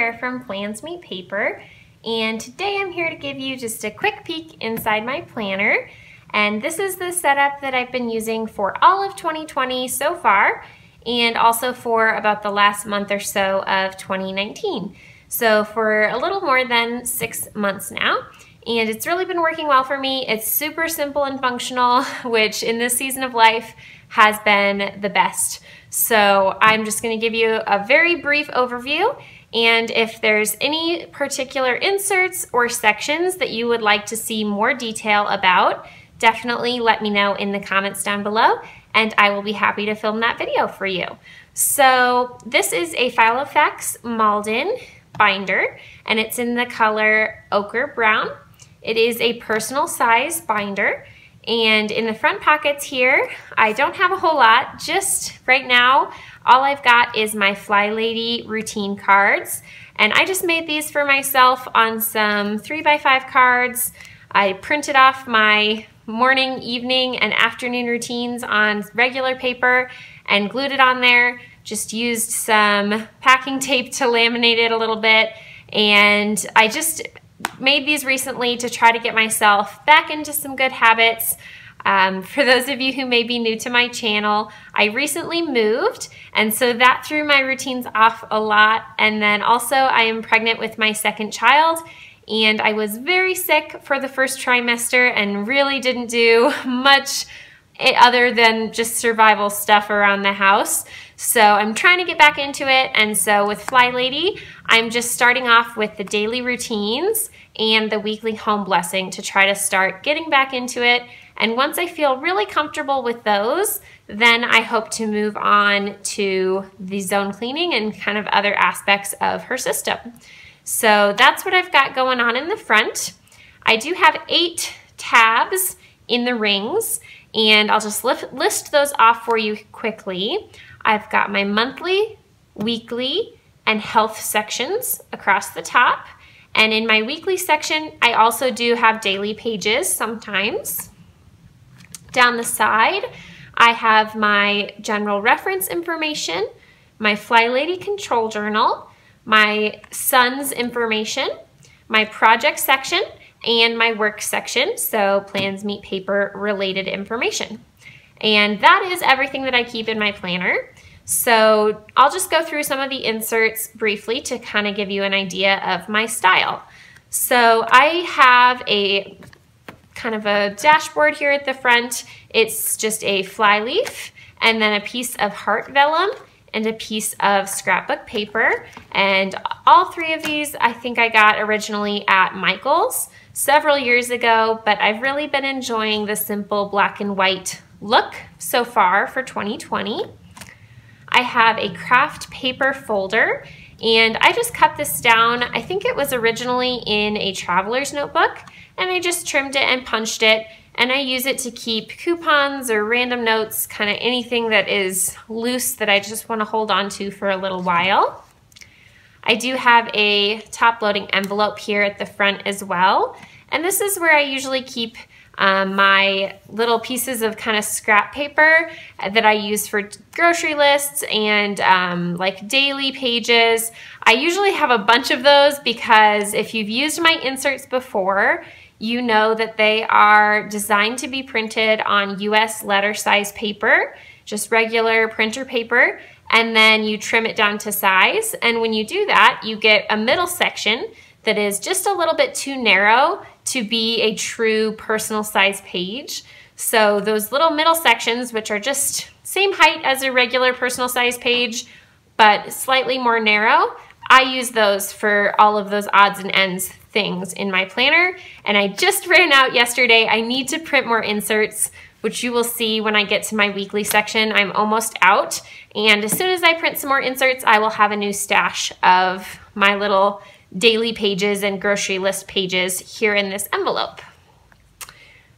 here from PlansMeetPaper, and today I'm here to give you just a quick peek inside my planner. And this is the setup that I've been using for all of 2020 so far, and also for about the last month or so of 2019. So for a little more than 6 months now. And it's really been working well for me. It's super simple and functional, which in this season of life has been the best. So I'm just going to give you a very brief overview, and if there's any particular inserts or sections that you would like to see more detail about, definitely let me know in the comments down below, and I will be happy to film that video for you. So this is a Filofax Malden binder, and it's in the color ochre brown. It is a personal size binder. And in the front pockets here, I don't have a whole lot. Just right now, all I've got is my Fly Lady routine cards. And I just made these for myself on some 3x5 cards. I printed off my morning, evening, and afternoon routines on regular paper and glued it on there. Just used some packing tape to laminate it a little bit. And I just made these recently to try to get myself back into some good habits. For those of you who may be new to my channel, I recently moved, and so that threw my routines off a lot. And then also I am pregnant with my second child, and I was very sick for the first trimester and really didn't do much other than just survival stuff around the house. So I'm trying to get back into it, and so with Fly Lady, I'm just starting off with the daily routines and the weekly home blessing to try to start getting back into it. And once I feel really comfortable with those, then I hope to move on to the zone cleaning and kind of other aspects of her system. So that's what I've got going on in the front. I do have 8 tabs in the rings, and I'll just list those off for you quickly. I've got my monthly, weekly, and health sections across the top. And in my weekly section, I also do have daily pages sometimes. Down the side, I have my general reference information, my Fly Lady control journal, my son's information, my project section, and my work section, so PlansMeetPaper related information. And that is everything that I keep in my planner. So I'll just go through some of the inserts briefly to kind of give you an idea of my style. So I have a kind of a dashboard here at the front. It's just a fly leaf and then a piece of heart vellum and a piece of scrapbook paper. And all 3 of these I think I got originally at Michael's several years ago, but I've really been enjoying the simple black and white look so far for 2020. I have a craft paper folder, and I just cut this down. I think it was originally in a traveler's notebook, and I just trimmed it and punched it, and I use it to keep coupons or random notes, kind of anything that is loose that I just want to hold on to for a little while. I do have a top-loading envelope here at the front as well, and this is where I usually keep my little pieces of kind of scrap paper that I use for grocery lists and like daily pages. I usually have a bunch of those because if you've used my inserts before, you know that they are designed to be printed on US letter size paper, just regular printer paper, and then you trim it down to size. And when you do that, you get a middle section that is just a little bit too narrow to be a true personal size page. So those little middle sections, which are just same height as a regular personal size page, but slightly more narrow, I use those for all of those odds and ends things in my planner. And I just ran out yesterday. I need to print more inserts, which you will see when I get to my weekly section. I'm almost out. And as soon as I print some more inserts, I will have a new stash of my little daily pages and grocery list pages here in this envelope.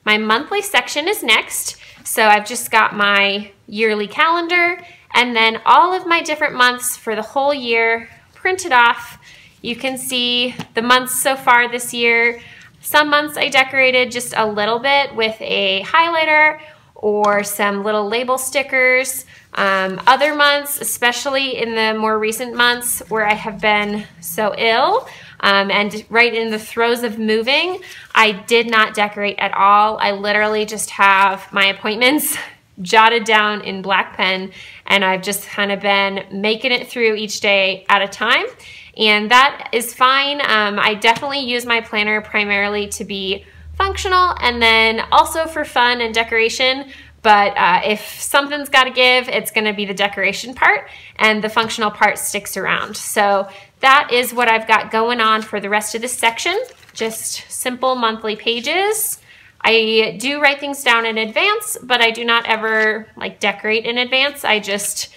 My monthly section is next. So I've just got my yearly calendar and then all of my different months for the whole year printed off. You can see the months so far this year. Some months I decorated just a little bit with a highlighter, or some little label stickers. Other months, especially in the more recent months where I have been so ill and right in the throes of moving, I did not decorate at all. I literally just have my appointments jotted down in black pen, and I've just kind of been making it through each day at a time. And that is fine. I definitely use my planner primarily to be functional and then also for fun and decoration. But if something's got to give, it's going to be the decoration part, and the functional part sticks around. So that is what I've got going on for the rest of this section. Just simple monthly pages. I do write things down in advance, but I do not ever like decorate in advance. I just,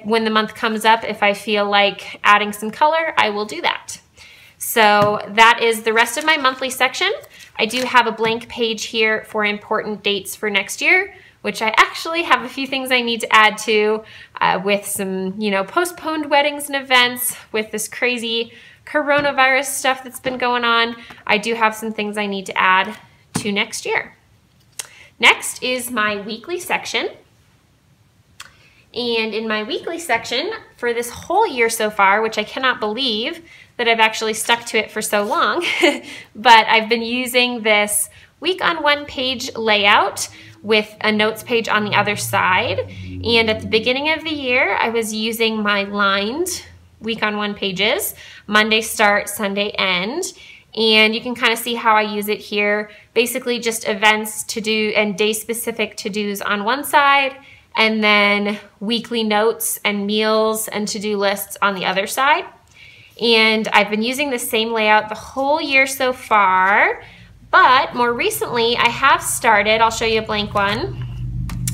when the month comes up, if I feel like adding some color, I will do that. So that is the rest of my monthly section. I do have a blank page here for important dates for next year, which I actually have a few things I need to add to with some, postponed weddings and events with this crazy coronavirus stuff that's been going on. I do have some things I need to add to next year. Next is my weekly section. And in my weekly section for this whole year so far, which I cannot believe that I've actually stuck to it for so long, but I've been using this week on one page layout with a notes page on the other side. And at the beginning of the year, I was using my lined week on one pages, Monday start, Sunday end. And you can kind of see how I use it here. Basically just events to do and day specific to-dos on one side, and then weekly notes and meals and to-do lists on the other side. And I've been using the same layout the whole year so far, but more recently I have started, I'll show you a blank one,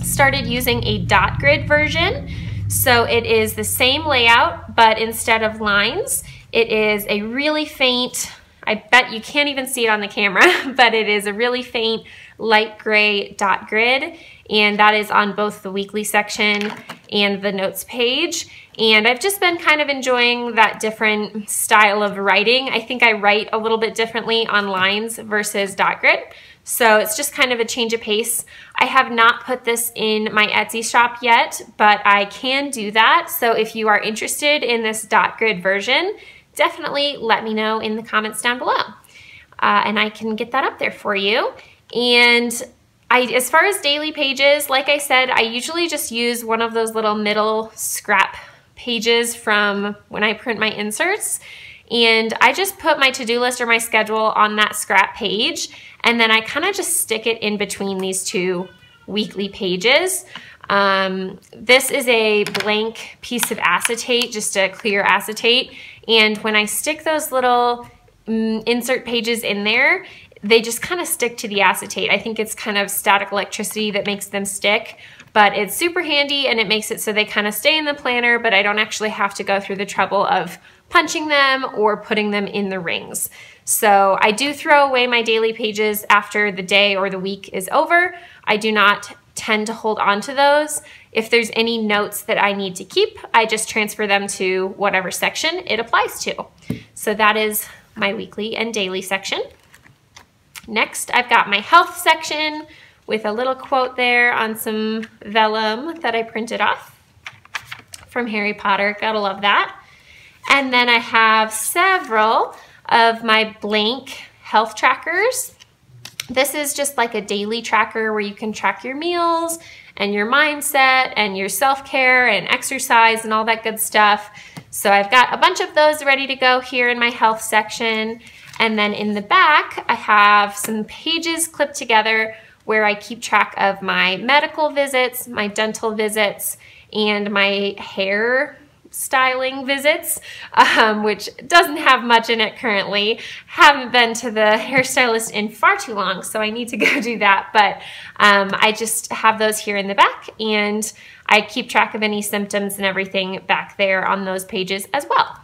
started using a dot grid version. So it is the same layout, but instead of lines, it is a really faint, I bet you can't even see it on the camera, but it is a really faint light gray dot grid, and that is on both the weekly section and the notes page. And I've just been kind of enjoying that different style of writing. I think I write a little bit differently on lines versus dot grid, so it's just kind of a change of pace. I have not put this in my Etsy shop yet, but I can do that. So if you are interested in this dot grid version, definitely let me know in the comments down below, and I can get that up there for you. And as far as daily pages, like I said, I usually just use one of those little middle scrap pages from when I print my inserts, and I just put my to-do list or my schedule on that scrap page, and then I kind of just stick it in between these two weekly pages. This is a blank piece of acetate, just a clear acetate, and when I stick those little insert pages in there, they just kind of stick to the acetate. I think it's kind of static electricity that makes them stick, but it's super handy, and it makes it so they kind of stay in the planner, but I don't actually have to go through the trouble of punching them or putting them in the rings. So I do throw away my daily pages after the day or the week is over. I do not tend to hold on to those. If there's any notes that I need to keep, I just transfer them to whatever section it applies to. So that is my weekly and daily section. Next, I've got my health section with a little quote there on some vellum that I printed off from Harry Potter. Gotta love that. And then I have several of my blank health trackers. This is just like a daily tracker where you can track your meals and your mindset and your self-care and exercise and all that good stuff. So I've got a bunch of those ready to go here in my health section. And then in the back, I have some pages clipped together where I keep track of my medical visits, my dental visits, and my hair styling visits, which doesn't have much in it currently. Haven't been to the hairstylist in far too long, so I need to go do that. But I just have those here in the back, and I keep track of any symptoms and everything back there on those pages as well.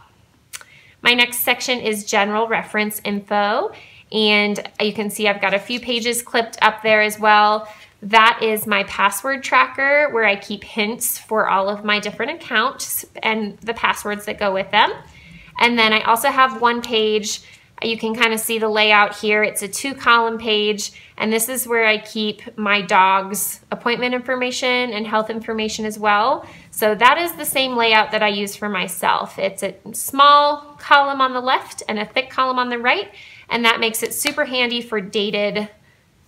My next section is general reference info, and you can see I've got a few pages clipped up there as well. That is my password tracker where I keep hints for all of my different accounts and the passwords that go with them. And then I also have one page You can kind of see the layout here. It's a 2-column page, and this is where I keep my dog's appointment information and health information as well. So that is the same layout that I use for myself. It's a small column on the left and a thick column on the right, and that makes it super handy for dated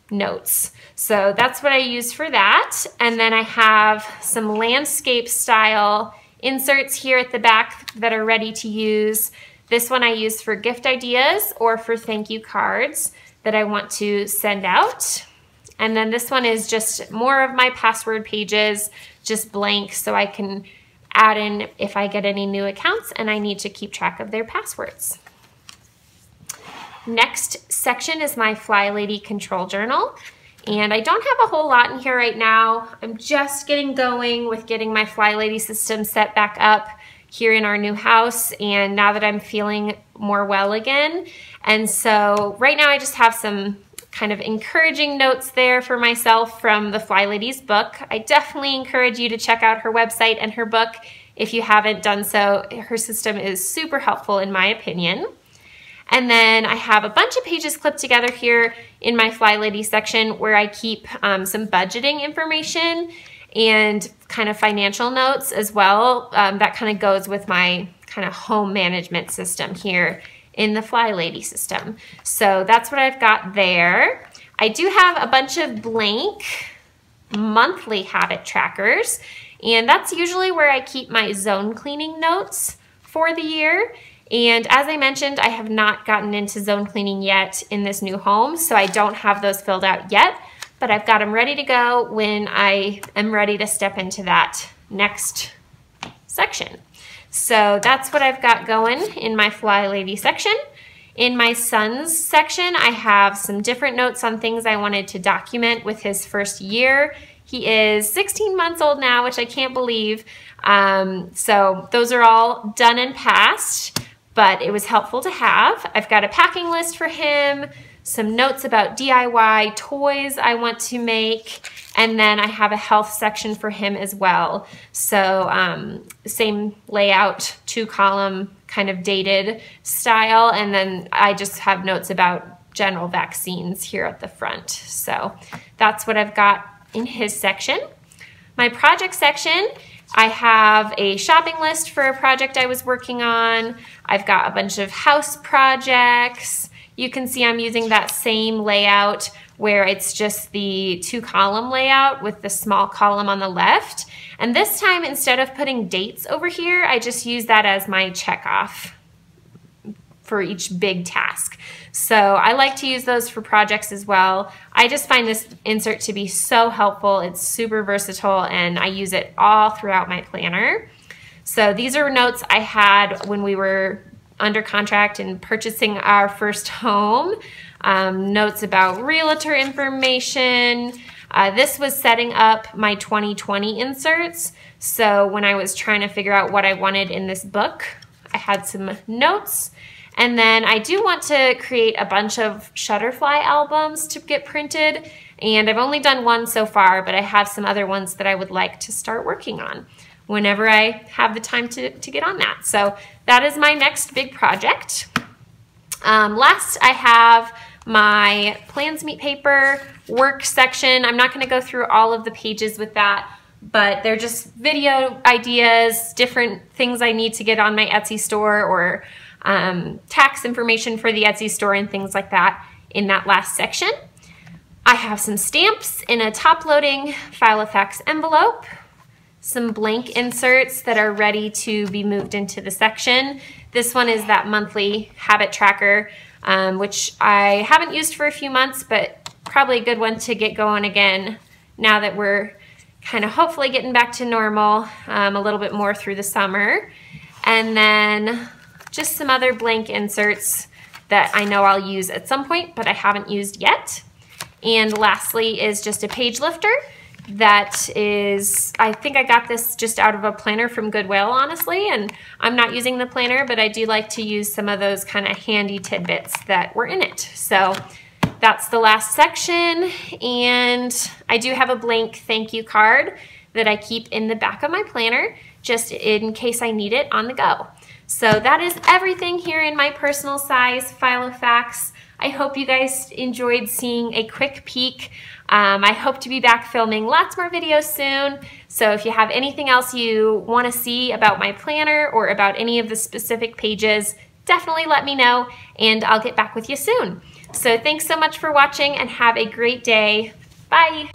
notes. So that's what I use for that. And then I have some landscape style inserts here at the back that are ready to use. This one I use for gift ideas or for thank you cards that I want to send out. And then this one is just more of my password pages, just blank, so I can add in if I get any new accounts and I need to keep track of their passwords. Next section is my Fly Lady control journal. And I don't have a whole lot in here right now. I'm just getting going with getting my Fly Lady system set back up here in our new house, and now that I'm feeling more well again. And so right now I just have some kind of encouraging notes there for myself from the Fly Lady's book. I definitely encourage you to check out her website and her book if you haven't done so. Her system is super helpful in my opinion. And then I have a bunch of pages clipped together here in my Fly Lady section where I keep some budgeting information and kind of financial notes as well. That kind of goes with my kind of home management system here in the Fly Lady system. So that's what I've got there. I do have a bunch of blank monthly habit trackers, and that's usually where I keep my zone cleaning notes for the year. And as I mentioned, I have not gotten into zone cleaning yet in this new home, so I don't have those filled out yet, but I've got them ready to go when I am ready to step into that next section. So that's what I've got going in my Fly Lady section. In my son's section, I have some different notes on things I wanted to document with his first year. He is 16 months old now, which I can't believe. So those are all done and passed, but it was helpful to have. I've got a packing list for him, some notes about DIY toys I want to make, and then I have a health section for him as well. So same layout, 2-column kind of dated style, and then I just have notes about general vaccines here at the front. So that's what I've got in his section. My project section, I have a shopping list for a project I was working on. I've got a bunch of house projects. You can see I'm using that same layout where it's just the 2-column layout with the small column on the left. And this time, instead of putting dates over here, I just use that as my check off for each big task. So I like to use those for projects as well. I just find this insert to be so helpful. It's super versatile and I use it all throughout my planner. So these are notes I had when we were under contract and purchasing our first home. Notes about realtor information. This was setting up my 2020 inserts. So when I was trying to figure out what I wanted in this book, I had some notes. And then I do want to create a bunch of Shutterfly albums to get printed. And I've only done one so far, but I have some other ones that I would like to start working on whenever I have the time to get on that. So that is my next big project. Last, I have my PlansMeetPaper work section. I'm not going to go through all of the pages with that, but they're just video ideas, different things I need to get on my Etsy store, or tax information for the Etsy store and things like that in that last section. I have some stamps in a top-loading Filofax envelope, some blank inserts that are ready to be moved into the section. This one is that monthly habit tracker, which I haven't used for a few months, but probably a good one to get going again now that we're kind of hopefully getting back to normal a little bit more through the summer. And then just some other blank inserts that I know I'll use at some point, but I haven't used yet. And lastly is just a page lifter. That is, I think I got this just out of a planner from Goodwill, honestly, and I'm not using the planner, but I do like to use some of those kind of handy tidbits that were in it. So that's the last section, and I do have a blank thank you card that I keep in the back of my planner just in case I need it on the go. So that is everything here in my personal size Filofax. I hope you guys enjoyed seeing a quick peek. I hope to be back filming lots more videos soon. So if you have anything else you want to see about my planner or about any of the specific pages, definitely let me know and I'll get back with you soon. So thanks so much for watching and have a great day. Bye.